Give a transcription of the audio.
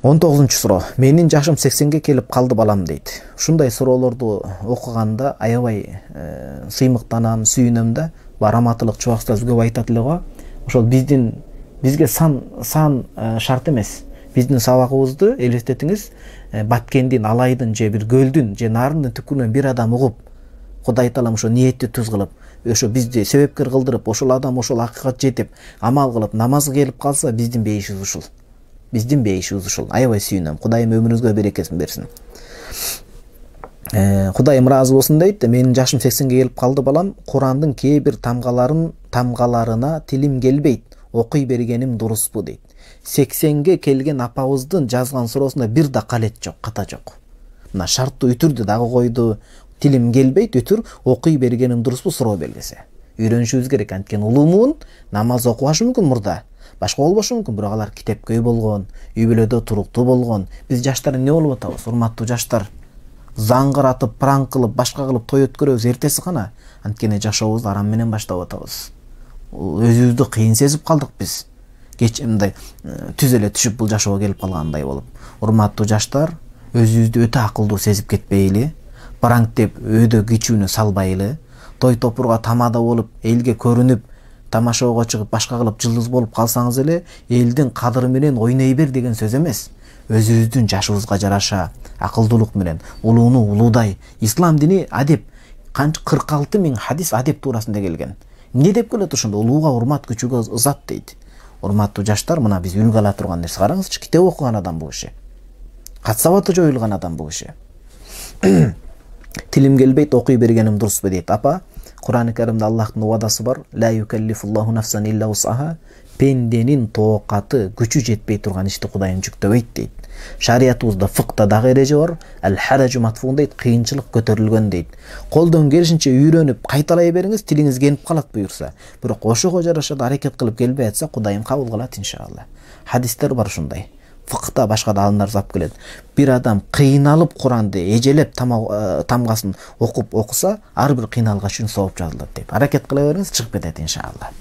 19 суроо. Менин жашым 80ге келип калды балам дейт. Ушундай суроолорду окуганда аябай сыймыктанам, сүйүнөм да. Бараматылык чубакстас көп айтат эле го. Ошол бизге сан шарт эмес. Биздин сабагыбызды элестетиңиз, Баткендин, Алайдын же бир көлдүн же Нарындын түкүрүнөн бир адам угуп, Кудай Таалам ошо ниетти туз кылып, ошо бизди себепкер кылдырып, ошол адам ошол акыйкат жетип, амал кылып, намазга келип калса, биздин бейишибиз ушул. Биздин бейишибиз ушул. Аябай сүйүнөм. Кудайым өмүрүңүзгө берекесин берсин. Кудайым ыраазы болсун дейт. Менин жашым 80ге келип калды балам. Курандын кээ бир тамгаларына тилим келбейт. Окуй бергеним дуруспу дейт. 80ге келген апабыздын жазган суроосунда бир да калет жок, ката жок. Мына шарттуу үтүрдү дагы койду. Тилим келбейт, үтүр, окуй бергеним дуруспу суроо белгиси. Үйрөнүшүбүз керек. Анткени улуу намаз окубашы мүмкүн мурда. Башка болбошу мүмкүн, бирок алар китепкөй болгон, үй бүлөдө туруктуу болгон. Биз жаштар эмне болуп атабыз? Урматтуу жаштар, заңгыратып, пранк кылып, башка кылып той өткөрөбүз эртеси гана. Анткени жашообузду арам менен баштап атабыз. Өзүбүздү кыйын сезип калдык биз. Мындай түз эле түшүп бул жашоого келип калгандай болуп. Урматтуу жаштар, өзүбүздү өтө акылдуу сезип кетпейли, пранк деп өйдө кичүүнү салбайлы, той топурга тамада болуп, элге көрүнүп, тамашаға чыгып, башка кылып жылдыз болуп калсаңыз эле, элдин кадыры менен ойной бер деген сөз эмес. Өзүбүздүн жашыбызга жараша, акылдуулук менен, улууну улуудай. Ислам дини адеп, 46 000 хадис адеп туурасында келген. Эмне деп келет ошондо? Улууга урмат, күчүгө ызат дейт. Урматтуу жаштар, мына биз үлгү ала турган нерсе. Караңызчы, китеп окуган адам бул киши. Кат-сабаты жоюлган адам бул киши. Тилим келбейт, окуй бергеним дуруспу дейт. Апа, Кур'ан-ы Каримде Аллахтын уадасы бар. Ла юкаллифуллаху нафсан илля усаха. Пенденин тоокаты, күчү жетпей турган ишти Кудайым жүктөбөйт дейт. Шариятыбызда фыкта дагы эреже бар. Ал-харажу матфун дейт, кыйынчылык көтөрүлгөн дейт. Колдон келишинче үйрөнүп, кайталай бериңиз, тилиңиз кенип калат буюрса. Бирок ошого жараша аракет кылып келбей атса, Кудайым кабыл кылат иншалла. Хадистер бар ушундай. Фыкта башка да алымдар зап келет. Бир адам кыйналып Куранды эжелеп тамгасын окуса, ар бир кыйналгач үчүн сооп жазылат деп. Аракет кыла бериңиз, чыгып кетет иншалла.